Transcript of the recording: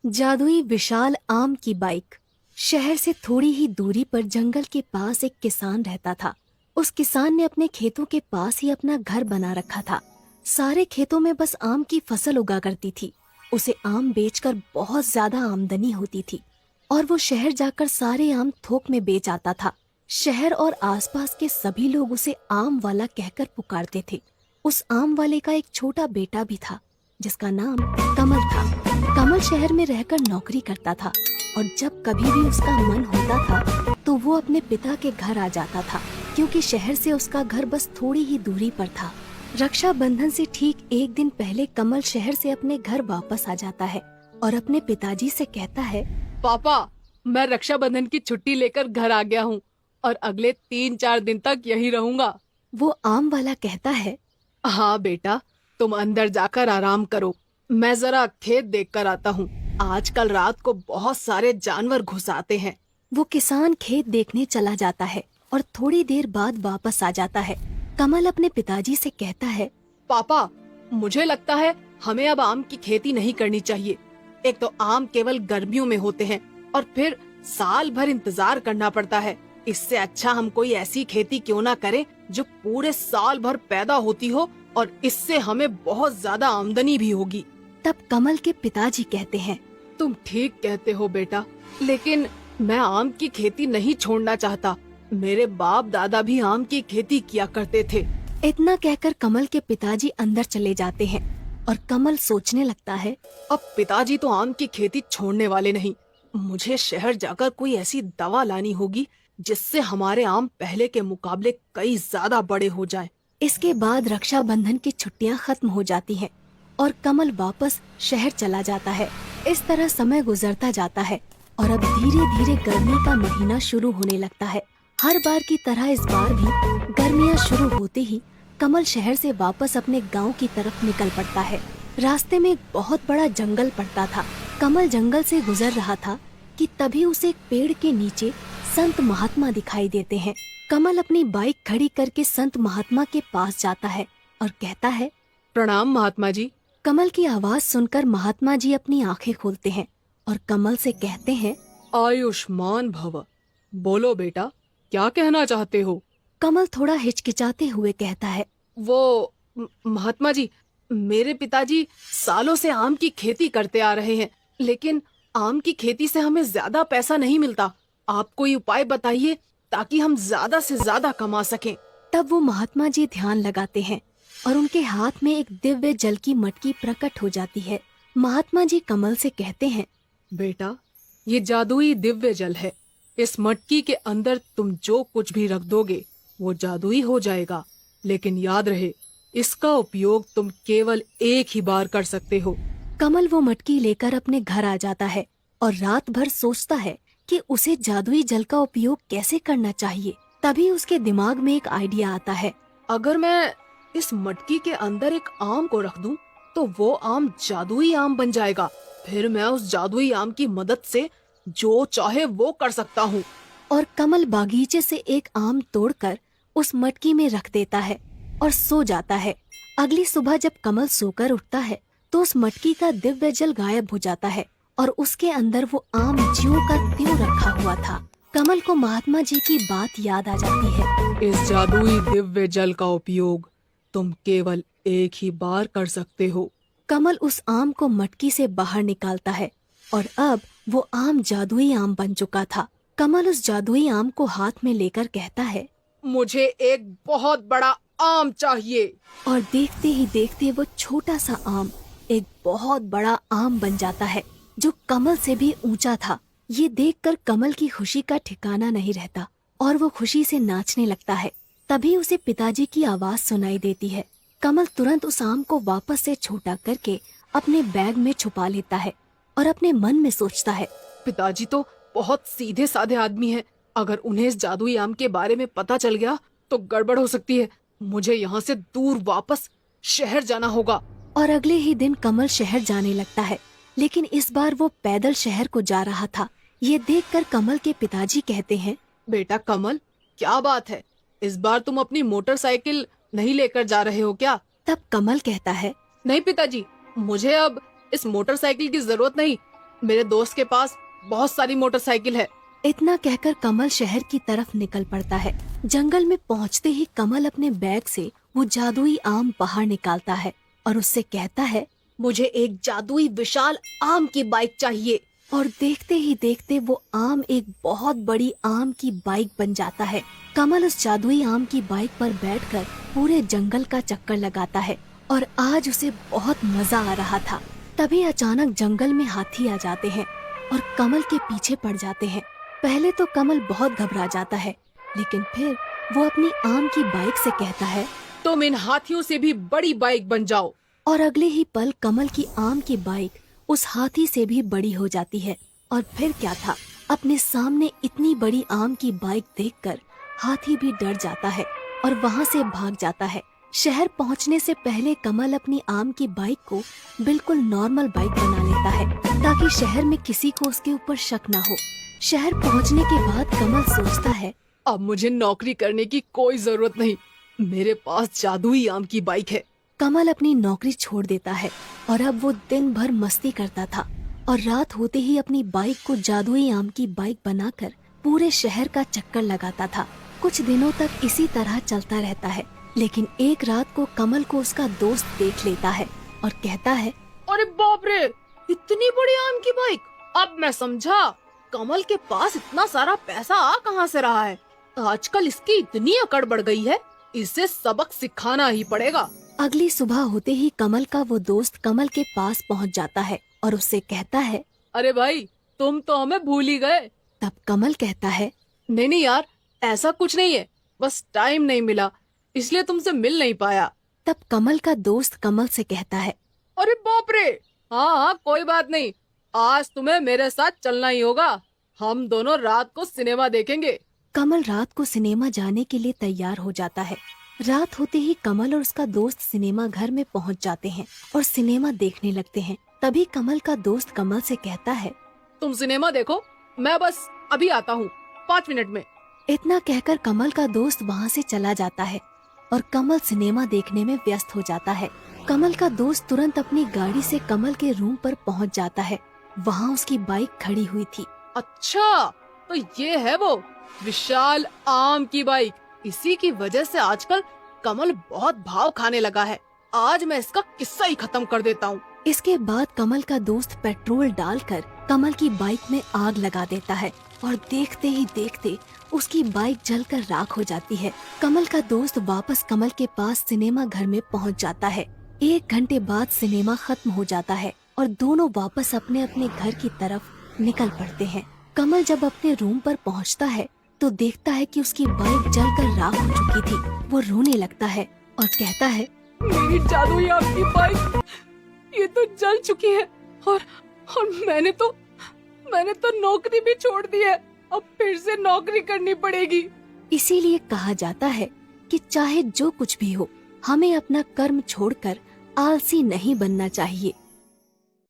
जादुई विशाल आम की बाइक। शहर से थोड़ी ही दूरी पर जंगल के पास एक किसान रहता था। उस किसान ने अपने खेतों के पास ही अपना घर बना रखा था। सारे खेतों में बस आम की फसल उगा करती थी। उसे आम बेचकर बहुत ज्यादा आमदनी होती थी और वो शहर जाकर सारे आम थोक में बेच आता था। शहर और आसपास के सभी लोग उसे आम वाला कहकर पुकारते थे। उस आम वाले का एक छोटा बेटा भी था जिसका नाम कमल था। कमल शहर में रहकर नौकरी करता था और जब कभी भी उसका मन होता था तो वो अपने पिता के घर आ जाता था, क्योंकि शहर से उसका घर बस थोड़ी ही दूरी पर था। रक्षाबंधन से ठीक एक दिन पहले कमल शहर से अपने घर वापस आ जाता है और अपने पिताजी से कहता है, पापा, मैं रक्षाबंधन की छुट्टी लेकर घर आ गया हूँ और अगले 3-4 दिन तक यहीं रहूंगा। वो आम वाला कहता है, हाँ बेटा, तुम अंदर जाकर आराम करो। मैं जरा खेत देख कर आता हूँ। आजकल रात को बहुत सारे जानवर घुस आते हैं। वो किसान खेत देखने चला जाता है और थोड़ी देर बाद वापस आ जाता है। कमल अपने पिताजी से कहता है, पापा, मुझे लगता है हमें अब आम की खेती नहीं करनी चाहिए। एक तो आम केवल गर्मियों में होते हैं और फिर साल भर इंतजार करना पड़ता है। इससे अच्छा हम कोई ऐसी खेती क्यों ना करें जो पूरे साल भर पैदा होती हो और इससे हमें बहुत ज्यादा आमदनी भी होगी। तब कमल के पिताजी कहते हैं, तुम ठीक कहते हो बेटा, लेकिन मैं आम की खेती नहीं छोड़ना चाहता। मेरे बाप दादा भी आम की खेती किया करते थे। इतना कहकर कमल के पिताजी अंदर चले जाते हैं और कमल सोचने लगता है, अब पिताजी तो आम की खेती छोड़ने वाले नहीं। मुझे शहर जाकर कोई ऐसी दवा लानी होगी जिससे हमारे आम पहले के मुकाबले कई ज्यादा बड़े हो जाएं। इसके बाद रक्षाबंधन की छुट्टियां खत्म हो जाती हैं और कमल वापस शहर चला जाता है। इस तरह समय गुजरता जाता है और अब धीरे धीरे गर्मी का महीना शुरू होने लगता है। हर बार की तरह इस बार भी गर्मियां शुरू होते ही कमल शहर से वापस अपने गांव की तरफ निकल पड़ता है। रास्ते में एक बहुत बड़ा जंगल पड़ता था। कमल जंगल से गुजर रहा था कि तभी उसे एक पेड़ के नीचे संत महात्मा दिखाई देते हैं। कमल अपनी बाइक खड़ी करके संत महात्मा के पास जाता है और कहता है, प्रणाम महात्मा जी। कमल की आवाज सुनकर महात्मा जी अपनी आंखें खोलते हैं और कमल से कहते हैं, आयुष्मान भव। बोलो बेटा, क्या कहना चाहते हो? कमल थोड़ा हिचकिचाते हुए कहता है, वो महात्मा जी, मेरे पिताजी सालों से आम की खेती करते आ रहे हैं, लेकिन आम की खेती से हमें ज्यादा पैसा नहीं मिलता। आप कोई उपाय बताइए ताकि हम ज्यादा से ज्यादा कमा सकें। तब वो महात्मा जी ध्यान लगाते हैं और उनके हाथ में एक दिव्य जल की मटकी प्रकट हो जाती है। महात्मा जी कमल से कहते हैं, बेटा, ये जादुई दिव्य जल है। इस मटकी के अंदर तुम जो कुछ भी रख दोगे वो जादुई हो जाएगा, लेकिन याद रहे, इसका उपयोग तुम केवल एक ही बार कर सकते हो। कमल वो मटकी लेकर अपने घर आ जाता है और रात भर सोचता है कि उसे जादुई जल का उपयोग कैसे करना चाहिए। तभी उसके दिमाग में एक आइडिया आता है। अगर मैं इस मटकी के अंदर एक आम को रख दूं, तो वो आम जादुई आम बन जाएगा। फिर मैं उस जादुई आम की मदद से जो चाहे वो कर सकता हूँ। और कमल बागीचे से एक आम तोड़कर उस मटकी में रख देता है और सो जाता है। अगली सुबह जब कमल सोकर उठता है तो उस मटकी का दिव्य जल गायब हो जाता है और उसके अंदर वो आम ज्यों का त्यों रखा हुआ था। कमल को महात्मा जी की बात याद आ जाती है। इस जादुई दिव्य जल का उपयोग तुम केवल एक ही बार कर सकते हो। कमल उस आम को मटकी से बाहर निकालता है और अब वो आम जादुई आम बन चुका था। कमल उस जादुई आम को हाथ में लेकर कहता है, मुझे एक बहुत बड़ा आम चाहिए। और देखते ही देखते वो छोटा सा आम एक बहुत बड़ा आम बन जाता है जो कमल से भी ऊंचा था। ये देखकर कमल की खुशी का ठिकाना नहीं रहता और वो खुशी से नाचने लगता है। तभी उसे पिताजी की आवाज सुनाई देती है। कमल तुरंत उस आम को वापस से छोटा करके अपने बैग में छुपा लेता है और अपने मन में सोचता है, पिताजी तो बहुत सीधे साधे आदमी हैं। अगर उन्हें इस जादुई आम के बारे में पता चल गया तो गड़बड़ हो सकती है। मुझे यहाँ से दूर वापस शहर जाना होगा। और अगले ही दिन कमल शहर जाने लगता है, लेकिन इस बार वो पैदल शहर को जा रहा था। ये देखकर कमल के पिताजी कहते हैं, बेटा कमल, क्या बात है? इस बार तुम अपनी मोटरसाइकिल नहीं लेकर जा रहे हो क्या? तब कमल कहता है, नहीं पिताजी, मुझे अब इस मोटरसाइकिल की जरूरत नहीं। मेरे दोस्त के पास बहुत सारी मोटरसाइकिल है। इतना कहकर कमल शहर की तरफ निकल पड़ता है। जंगल में पहुंचते ही कमल अपने बैग से वो जादुई आम बाहर निकालता है और उससे कहता है, मुझे एक जादुई विशाल आम की बाइक चाहिए। और देखते ही देखते वो आम एक बहुत बड़ी आम की बाइक बन जाता है। कमल उस जादुई आम की बाइक पर बैठकर पूरे जंगल का चक्कर लगाता है और आज उसे बहुत मजा आ रहा था। तभी अचानक जंगल में हाथी आ जाते हैं और कमल के पीछे पड़ जाते हैं। पहले तो कमल बहुत घबरा जाता है, लेकिन फिर वो अपनी आम की बाइक से कहता है, तुम इन हाथियों से भी बड़ी बाइक बन जाओ। और अगले ही पल कमल की आम की बाइक उस हाथी से भी बड़ी हो जाती है। और फिर क्या था, अपने सामने इतनी बड़ी आम की बाइक देखकर हाथी भी डर जाता है और वहाँ से भाग जाता है। शहर पहुँचने से पहले कमल अपनी आम की बाइक को बिल्कुल नॉर्मल बाइक बना लेता है ताकि शहर में किसी को उसके ऊपर शक ना हो। शहर पहुँचने के बाद कमल सोचता है, अब मुझे नौकरी करने की कोई जरूरत नहीं, मेरे पास जादुई आम की बाइक है। कमल अपनी नौकरी छोड़ देता है और अब वो दिन भर मस्ती करता था और रात होते ही अपनी बाइक को जादुई आम की बाइक बनाकर पूरे शहर का चक्कर लगाता था। कुछ दिनों तक इसी तरह चलता रहता है, लेकिन एक रात को कमल को उसका दोस्त देख लेता है और कहता है, अरे बाप रे, इतनी बड़ी आम की बाइक! अब मैं समझा कमल के पास इतना सारा पैसा आ कहाँ से रहा है। आजकल इसकी इतनी अकड़ बढ़ गई है, इसे सबक सिखाना ही पड़ेगा। अगली सुबह होते ही कमल का वो दोस्त कमल के पास पहुंच जाता है और उससे कहता है, अरे भाई, तुम तो हमें भूल ही गए। तब कमल कहता है, नहीं नहीं यार, ऐसा कुछ नहीं है, बस टाइम नहीं मिला इसलिए तुमसे मिल नहीं पाया। तब कमल का दोस्त कमल से कहता है, अरे बाप रे, हाँ हाँ कोई बात नहीं, आज तुम्हें मेरे साथ चलना ही होगा। हम दोनों रात को सिनेमा देखेंगे। कमल रात को सिनेमा जाने के लिए तैयार हो जाता है। रात होते ही कमल और उसका दोस्त सिनेमा घर में पहुंच जाते हैं और सिनेमा देखने लगते हैं। तभी कमल का दोस्त कमल से कहता है, तुम सिनेमा देखो, मैं बस अभी आता हूँ 5 मिनट में। इतना कहकर कमल का दोस्त वहाँ से चला जाता है और कमल सिनेमा देखने में व्यस्त हो जाता है। कमल का दोस्त तुरंत अपनी गाड़ी से कमल के रूम पर पहुँच जाता है। वहाँ उसकी बाइक खड़ी हुई थी। अच्छा, तो ये है वो विशाल आम की बाइक। इसी की वजह से आजकल कमल बहुत भाव खाने लगा है। आज मैं इसका किस्सा ही खत्म कर देता हूँ। इसके बाद कमल का दोस्त पेट्रोल डालकर कमल की बाइक में आग लगा देता है और देखते ही देखते उसकी बाइक जलकर राख हो जाती है। कमल का दोस्त वापस कमल के पास सिनेमा घर में पहुंच जाता है। 1 घंटे बाद सिनेमा खत्म हो जाता है और दोनों वापस अपने अपने घर की तरफ निकल पड़ते हैं। कमल जब अपने रूम पर पहुंचता है तो देखता है कि उसकी बाइक जलकर राख हो चुकी थी। वो रोने लगता है और कहता है, मेरी जादुई आम की बाइक ये तो जल चुकी है और मैंने तो नौकरी भी छोड़ दी है। अब फिर से नौकरी करनी पड़ेगी। इसीलिए कहा जाता है कि चाहे जो कुछ भी हो, हमें अपना कर्म छोड़कर आलसी नहीं बनना चाहिए।